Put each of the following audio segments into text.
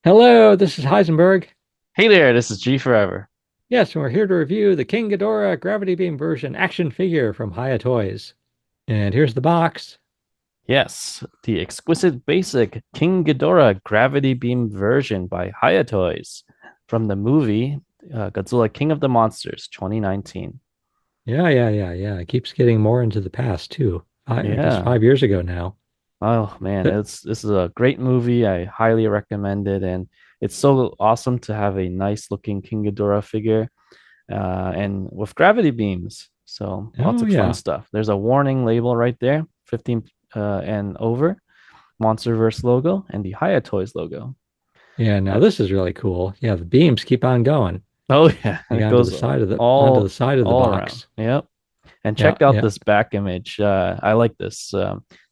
Hello, this is Heisenberg. Hey there, this is G Forever. Yes, and we're here to review the King Ghidorah Gravity Beam version action figure from Hiya Toys. And here's the box. Yes, the Exquisite Basic King Ghidorah Gravity Beam version by Hiya Toys from the movie Godzilla King of the Monsters 2019. Yeah. It keeps getting more into the past too. I guess Yeah. 5 years ago now. Oh man, But this is a great movie. I highly recommend it, and it's so awesome to have a nice looking King Ghidorah figure, and with gravity beams. So lots oh of fun yeah, stuff. There's a warning label right there, 15 and over, MonsterVerse logo, and the Hiya Toys logo. yeah. Now Uh, this is really cool. Yeah, the beams keep on going, Oh yeah, like it onto goes the side of the all box. around. Yep. And Yeah, check out yeah. this back image. I like this.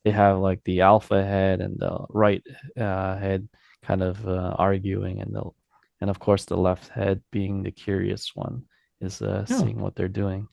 They have like the alpha head and the right head kind of arguing, and of course the left head being the curious one is Oh, seeing what they're doing.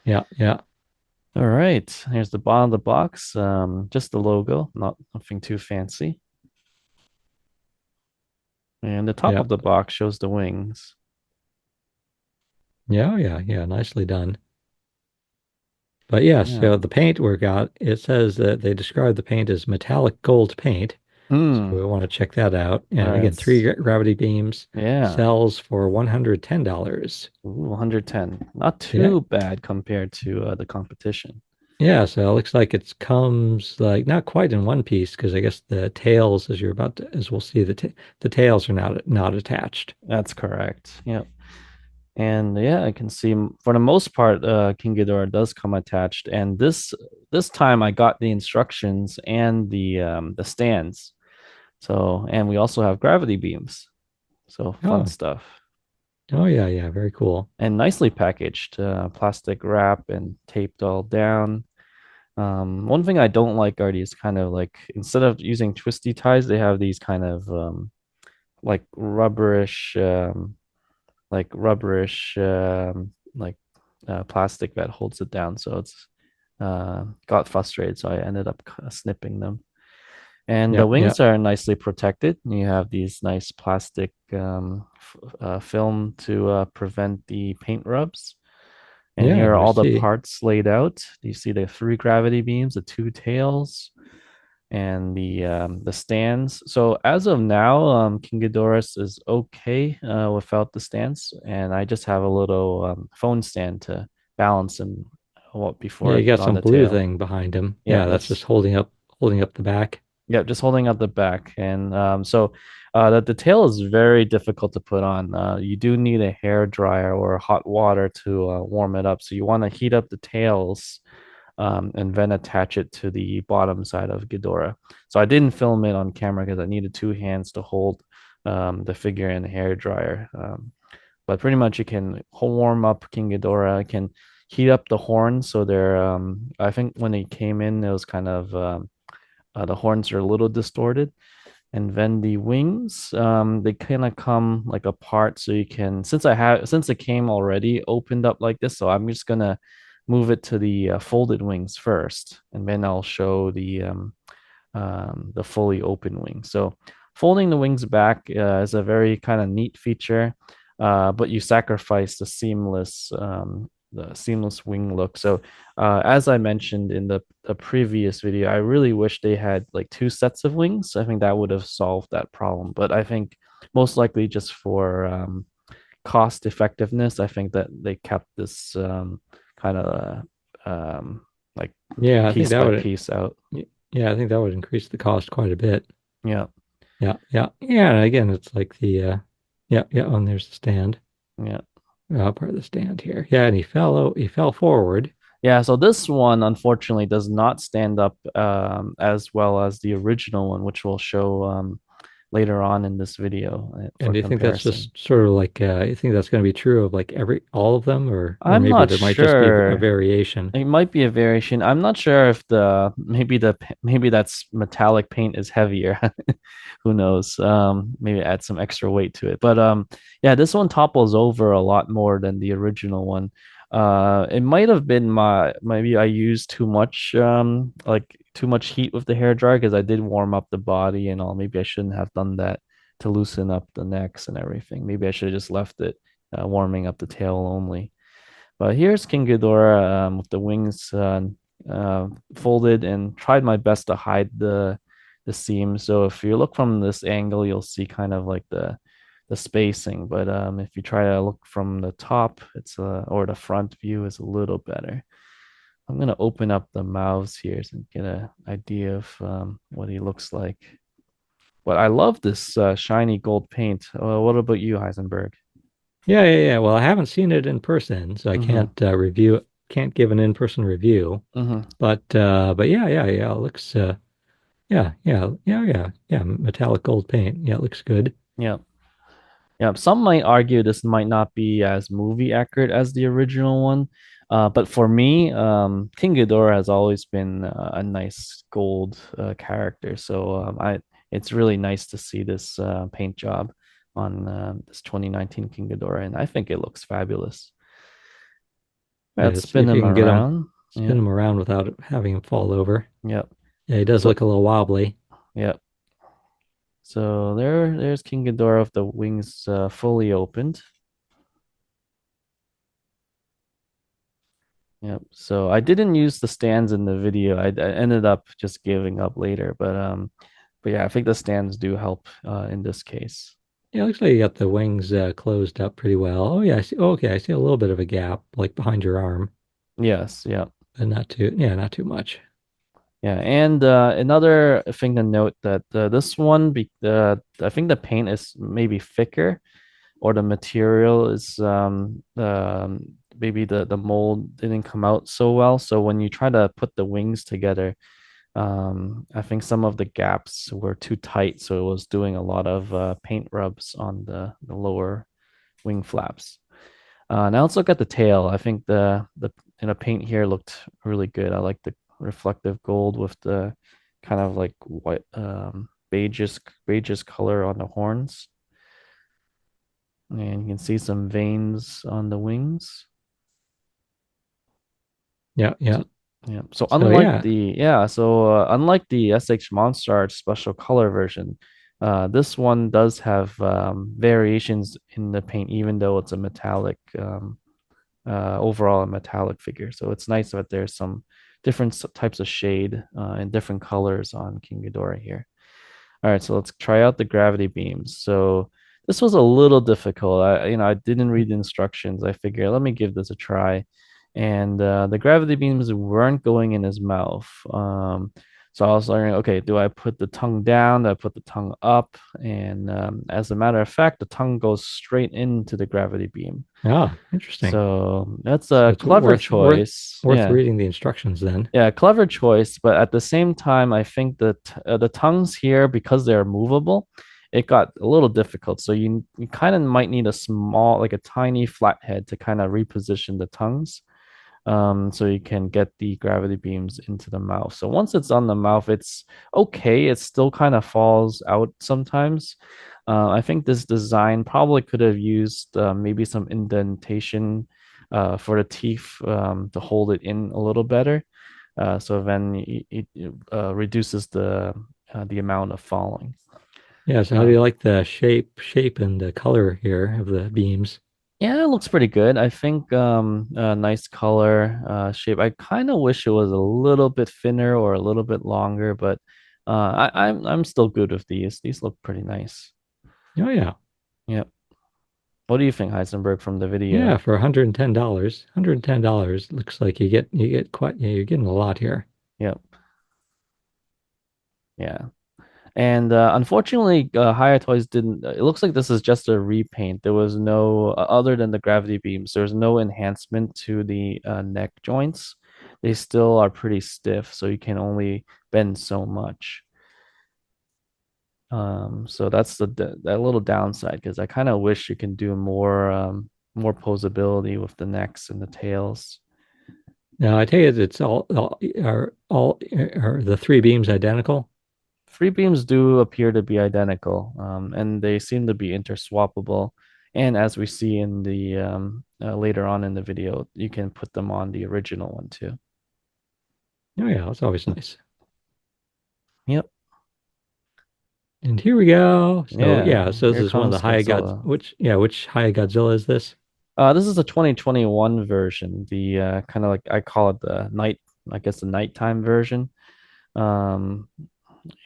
yeah. All right, here's the bottom of the box. Just the logo, not nothing too fancy. And the top Yeah. of the box shows the wings. Yeah. Nicely done. But yes, Yeah. so the paint work out, it says that they describe the paint as metallic gold paint. So Hmm. we want to check that out. All And right. again, three gravity beams Yeah. sells for $110. Ooh, 110. Not Yeah. too bad compared to the competition. Yeah, so it looks like it comes like not quite in one piece because I guess the tails, as we'll see, the tails are not attached. That's correct. Yep. And yeah, I can see for the most part, King Ghidorah does come attached. And this time I got the instructions and the stands. So and we also have gravity beams. So fun Oh, stuff. yeah, very cool. And nicely packaged, plastic wrap and taped all down. One thing I don't like are these kind of like instead of using twisty ties, they have these kind of like rubberish plastic that holds it down. So it's got frustrated, so I ended up snipping them. And the Yeah. wings are nicely protected. You have these nice plastic film to prevent the paint rubs. And Yeah, here are we all the see. parts laid out. You see the three gravity beams, the two tails, and the stands. So as of now, King Ghidorah is okay without the stands, and I just have a little phone stand to balance him what before Yeah, I you put got on some the blue tail. thing behind him. Yeah, Yeah, that's just holding up the back. just holding up the back, and so the tail is very difficult to put on. You do need a hair dryer or hot water to warm it up. So you want to heat up the tails and then attach it to the bottom side of Ghidorah. So I didn't film it on camera because I needed two hands to hold the figure in the hair dryer. But pretty much you can warm up King Ghidorah. You can heat up the horns. So they're, I think when they came in, it was kind of, the horns are a little distorted. And then the wings, they kind of come like apart. So you can, since it came already opened up like this, so I'm just gonna move it to the folded wings first, and then I'll show the fully open wings. So folding the wings back is a very kind of neat feature, but you sacrifice the seamless wing look. So as I mentioned in the previous video, I really wish they had like two sets of wings. I think that would have solved that problem. But I think most likely just for cost effectiveness, I think that they kept this kind of like Yeah, I think piece that by would piece out. yeah, I think that would increase the cost quite a bit. Yeah, Yeah. And again, it's like yeah, and there's the stand. yeah. Part of the stand here. Yeah, and he fell forward. Yeah, so this one unfortunately does not stand up as well as the original one, which we'll show later on in this video And for do you think that's comparison. just sort of like you think that's going to be true of like every all of them, or I'm maybe not there might just be a sure. variation? It might be a variation. I'm not sure if maybe that's metallic paint is heavier. Who knows? Maybe add some extra weight to it. But yeah, this one topples over a lot more than the original one. It might have been maybe I used too much like too much heat with the hair dryer because I did warm up the body and all. Maybe I shouldn't have done that. to loosen up the necks and everything. Maybe I should have just left it warming up the tail only. But here's King Ghidorah with the wings folded, and tried my best to hide the seam. So if you look from this angle, you'll see kind of like the spacing. But if you try to look from the top, it's or the front view is a little better. I'm gonna open up the mouths here and get an idea of what he looks like. But I love this shiny gold paint. What about you, Heisenberg? Yeah, yeah, yeah. Well, I haven't seen it in person, so I Mm-hmm. can't review, can't give an in-person review. Mm-hmm. But yeah, yeah, yeah. It looks yeah, yeah, yeah, yeah, yeah. Metallic gold paint. Yeah, it looks good. Yeah. Yeah, some might argue this might not be as movie accurate as the original one. But for me, King Ghidorah has always been a nice gold character. So it's really nice to see this paint job on this 2019 King Ghidorah, and I think it looks fabulous. Yeah, Let's let's see spin if you him can get him, around. spin Yeah, him around without having him fall over. yeah. Yeah, he does So look a little wobbly. yeah, so there's King Ghidorah with the wings fully opened. Yep. So I didn't use the stands in the video. I ended up just giving up later, but yeah, I think the stands do help in this case. Yeah, it looks like you got the wings closed up pretty well. Oh yeah, I see. Oh, okay, I see a little bit of a gap, like behind your arm, Yes, yeah. but not too. Yeah, not too much. Yeah, and another thing to note that this one, I think the paint is maybe thicker, or the material is maybe the mold didn't come out so well. So when you try to put the wings together, I think some of the gaps were too tight, so it was doing a lot of paint rubs on the lower wing flaps. Now let's look at the tail. I think the paint here looked really good. I like the reflective gold with the kind of like white beigeish color on the horns, and you can see some veins on the wings. Yeah, yeah. So, yeah. So So yeah, unlike the SH MonsterArts special color version, this one does have variations in the paint, even though it's a metallic overall a metallic figure. So it's nice that there's some different types of shade and different colors on King Ghidorah here. All right, so let's try out the gravity beams. So this was a little difficult. I didn't read the instructions. I figured let me give this a try, and the gravity beams weren't going in his mouth. So I was wondering, okay, do I put the tongue down? Do I put the tongue up? And as a matter of fact, the tongue goes straight into the gravity beam. ah, interesting. So that's So a it's clever worth choice. worth Yeah. reading the instructions then. Yeah, clever choice, but at the same time, I think that the tongues here, because they're movable, it got a little difficult. So you kind of might need a small, like a tiny flathead to kind of reposition the tongues, so you can get the gravity beams into the mouth. So once it's on the mouth, it's okay. It still kind of falls out sometimes. I think this design probably could have used maybe some indentation for the teeth to hold it in a little better. So then it reduces the amount of falling. Yeah. So how do Uh, you like the shape and the color here of the beams? yeah, it looks pretty good. I think nice color, shape. I kind of wish it was a little bit thinner or a little bit longer, but I'm still good with these. These look pretty nice. Oh yeah, Yep. What do you think, Heisenberg, from the yeah. video? For $110, looks like you get quite. Yeah, you're getting a lot here. Yep. Yeah. And unfortunately, Hiya Toys didn't. It looks like this is just a repaint. There was no, other than the gravity beams, there's no enhancement to the neck joints. They still are pretty stiff, so you can only bend so much. So that's that little downside, because I kind of wish you can do more posability with the necks and the tails. Now I take it it's all are the three beams identical? Free beams do appear to be identical, and they seem to be interswappable. And as we see in the later on in the video, you can put them on the original one too. Oh yeah, it's always nice. Yep. And here we go. So yeah, Yeah, so this here is one of the comes High Gods. Godzilla. Which High Godzilla is this? This is the 2021 version, the kind of like I call it the night, I guess the nighttime version. Um,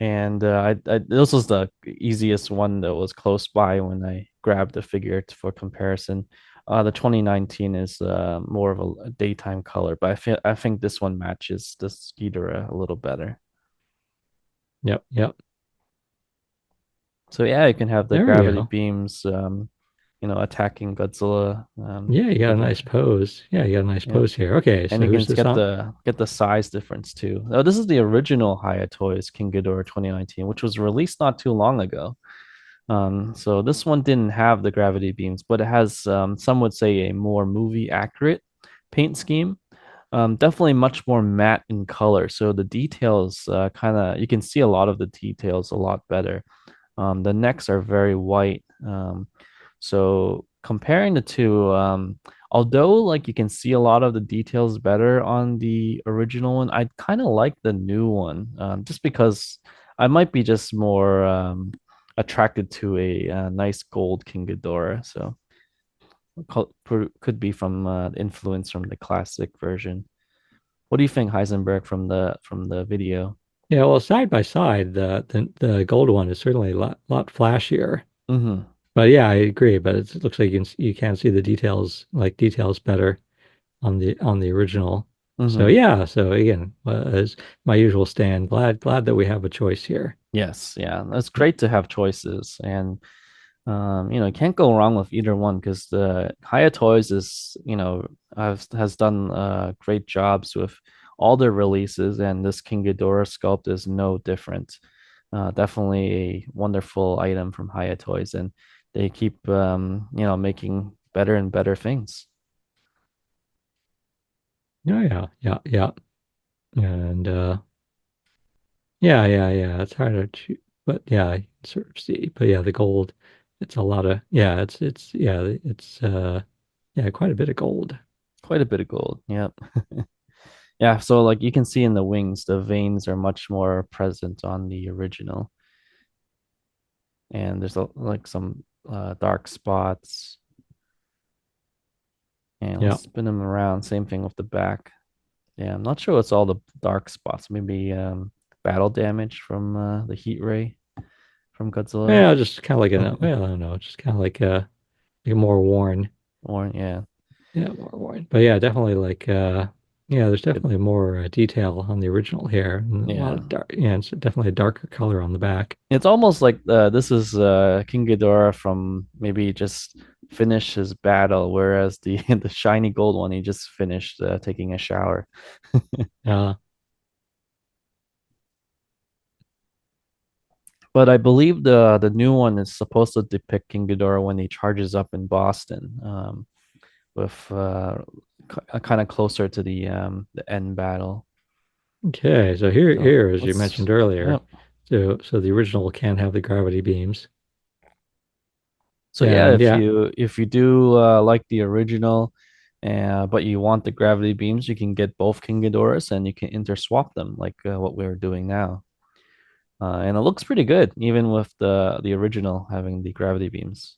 and this was the easiest one that was close by when I grabbed the figure for comparison. The 2019 is more of a daytime color, but I think this one matches this Ghidorah a little better. Yep, yep. So yeah, you can have the There we gravity go. beams, attacking Godzilla. Yeah, you got a With nice a pose. Yeah, you got a nice Yeah, pose here. Okay, and so you can who's this get on? the size difference too. Oh, this is the original Hiya Toys King Ghidorah 2019, which was released not too long ago. So this one didn't have the gravity beams, but it has some would say a more movie accurate paint scheme. Definitely much more matte in color. So the details kind of you can see a lot of the details a lot better. The necks are very white. So comparing the two, although like you can see a lot of the details better on the original one, I kind of like the new one, just because I might be just more attracted to a nice gold King Ghidorah. So could be from influence from the classic version. What do you think, Heisenberg, from the video? Yeah, well, side by side, the gold one is certainly a lot flashier. Mm-hmm. But yeah, I agree. But it looks like you can see the details, like details better on the original. So Mm-hmm. yeah, so again, as my usual stand, glad that we have a choice here. Yes, yeah, it's great to have choices, and you can't go wrong with either one because the Hiya Toys is, has done great jobs with all their releases, and this King Ghidorah sculpt is no different. Definitely a wonderful item from Hiya Toys, and they keep making better and better things. Yeah, yeah, yeah, yeah. And yeah. It's hard to choose, but yeah, I can sort of see. But yeah, the gold, it's a lot of yeah, it's quite a bit of gold. Quite a bit of gold. Yep. Yeah, so like you can see in the wings, the veins are much more present on the original, and there's like some dark spots. And let's Yeah. spin them around. Same thing with the back. Yeah, I'm not sure what's all the dark spots. Maybe battle damage from the heat ray from Godzilla. Yeah, just kind of like well, I don't know, just kind of like a more worn. Or yeah, Yeah, more worn. But yeah, definitely yeah, there's it, definitely more detail on the original here and a lot yeah. of dark, yeah, it's definitely a darker color on the back. It's almost like this is King Ghidorah from maybe just finished his battle, whereas the the shiny gold one he just finished taking a shower. Uh, But I believe the new one is supposed to depict King Ghidorah when he charges up in Boston, with kind of closer to the end battle. okay, so So as you let's mentioned earlier, yeah. so the original can have the gravity beams. So yeah, And yeah, if you do like the original, but you want the gravity beams, you can get both King Ghidorahs and you can interswap them like what we're doing now. And it looks pretty good, even with the original having the gravity beams.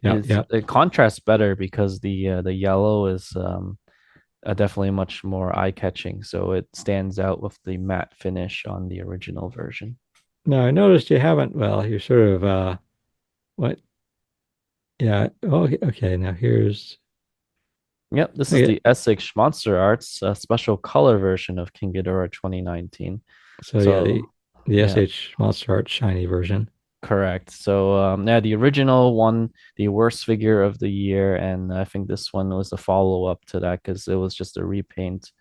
yeah, It's yeah. it contrasts better because the yellow is definitely much more eye-catching, so it stands out with the matte finish on the original version. Now I noticed you haven't, well, you're sort of what yeah, oh, okay, now here's Yep, this is okay, the SH MonsterArts special color version of King Ghidorah 2019. so yeah, So the yeah, SH MonsterArts shiny version. correct. So yeah, the original one, the worst figure of the year, and I think this one was a follow-up to that because it was just a repaint.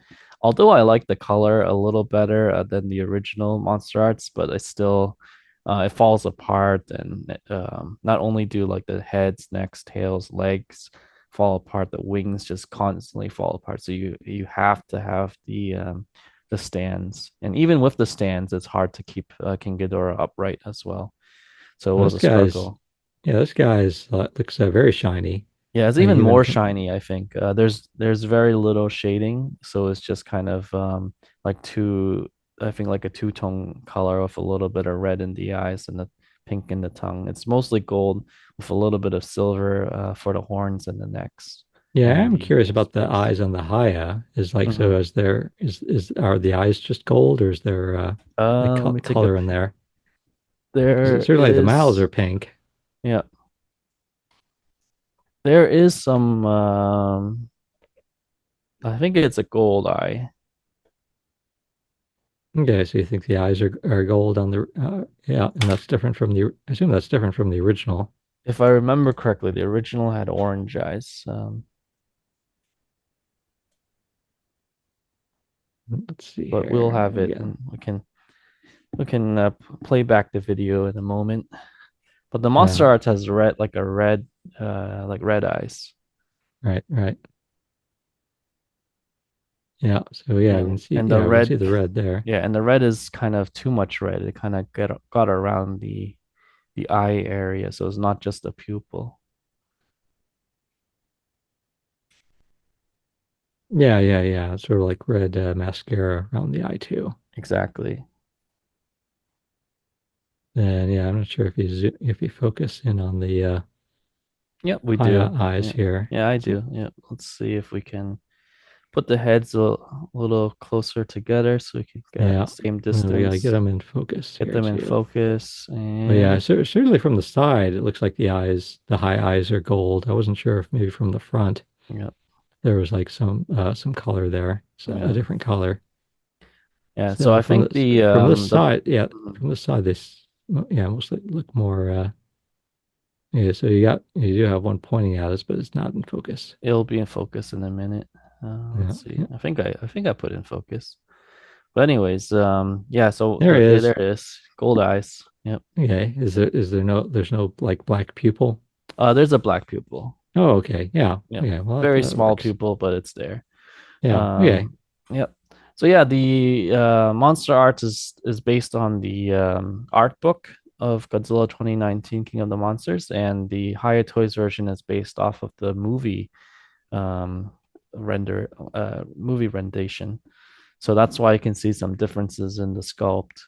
Although I like the color a little better than the original Monster Arts, but it still it falls apart, and not only do like the heads, necks, tails, legs fall apart, the wings just constantly fall apart. So you have to have the stands, and even with the stands, it's hard to keep King Ghidorah upright as well. So it was This a guy's struggle. yeah, this guy's looks very shiny. Yeah, it's Like even even more shiny, I think. There's very little shading, so it's just kind of like two. I think like a two-tone color with a little bit of red in the eyes and the pink in the tongue. It's mostly gold with a little bit of silver for the horns and the necks Yeah, and I'm the curious about the spikes. eyes on the Haya. Is like so Hmm. is there is are the eyes just gold or is there like Let me take a color in peek. there? Because There certainly the mouths are is, pink. yeah, there is some. I think it's a gold eye. Okay, so you think the eyes are gold on the yeah, and that's different from the I assume that's different from the original. If I remember correctly, the original had orange eyes. Let's see But we'll here. have it, Yeah. and we can play back the video in a moment. But the Yeah. Monster Arts has red, like red eyes. Right, right. Yeah. So yeah, Yeah, and the yeah, we can see red, the red there. yeah, and the red is kind of too much red. It kind of got around the eye area, so it's not just the pupil. Yeah, yeah, yeah. It's sort of like red mascara around the eye too. Exactly. And yeah, I'm not sure if if you focus in on the Yep, we high do. eyes Yeah, here. yeah, I So do. Yeah, let's see if we can put the heads a little closer together so we can get yeah, the same well, we gotta get distance. them in focus Get here them in too. focus, But yeah, and certainly from the side, it looks like the high eyes are gold. I wasn't sure if maybe from the front yeah, there was like some color there, so a yeah, different color. yeah. So So I think from this the side, yeah, mhm, from this side, yeah, mostly look more. Yeah, so you do have one pointing at us, but it's not in focus. it'll be in focus in a minute. Yeah, Let's see. yeah. I think I put in focus. But anyways, yeah. So There he yeah, is. there it is. Gold eyes. Yep. Okay, is there no there's no like black pupil? There's a black pupil. Oh, okay, yeah, Yep. okay, well Very that small works. pupil, but it's there. Yeah, okay, Yep. So yeah, the Monster Arts is based on the art book of Godzilla 2019 King of the Monsters, and the Hiya Toys version is based off of the um, movie rendition. So that's why you can see some differences in the sculpt,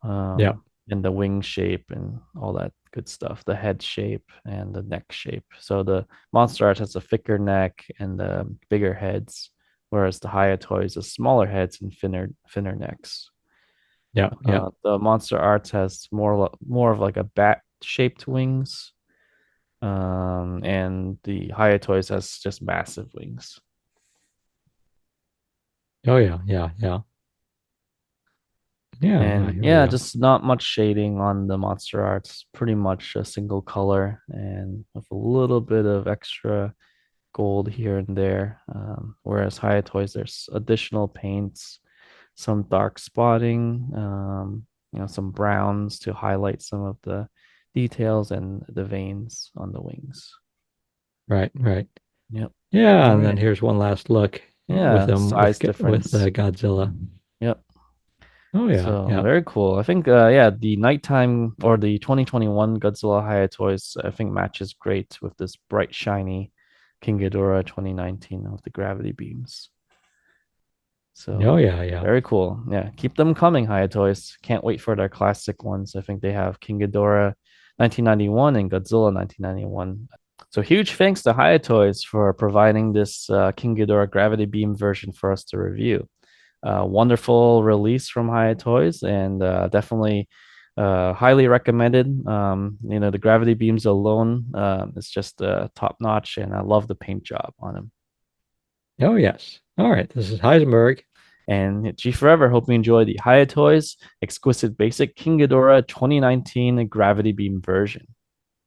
yeah, in the wing shape and all that good stuff, the head shape and the neck shape. So the Monster Art has a thicker neck and bigger heads, whereas the Hiya Toys has smaller heads and thinner necks. yeah, yeah. The Monster Arts has more of like a bat shaped wings, and the Hiya Toys has just massive wings. Oh yeah, yeah, yeah, yeah. Yeah, And here we yeah, go. just not much shading on the Monster Arts, pretty much a single color and with a little bit of extra gold here and there. Whereas Hiya Toys, there's additional paints, some dark spotting, some browns to highlight some of the details and the veins on the wings. Right, right. Yep. Yeah, All and then right. here's one last look with Yeah, them size with difference. Godzilla. Yep. Oh yeah, So yeah. very cool. I think yeah, the nighttime or the 2021 Godzilla Hiya Toys I think matches great with this bright shiny King Ghidorah 2019 with the gravity beams. Oh So yeah, yeah. very cool. Yeah, keep them coming, Hiya Toys. Can't wait for their classic ones. I think they have King Ghidorah 1991 and Godzilla 1991. So huge thanks to Hiya Toys for providing this King Ghidorah Gravity Beam version for us to review. Wonderful release from Hiya Toys, and definitely highly recommended. The gravity beams alone is just top notch, and I love the paint job on them. Oh yes. All right. This is Heisenberg. And G Forever, hope you enjoy the Hiya Toys Exquisite Basic King Ghidorah 2019 Gravity Beam version.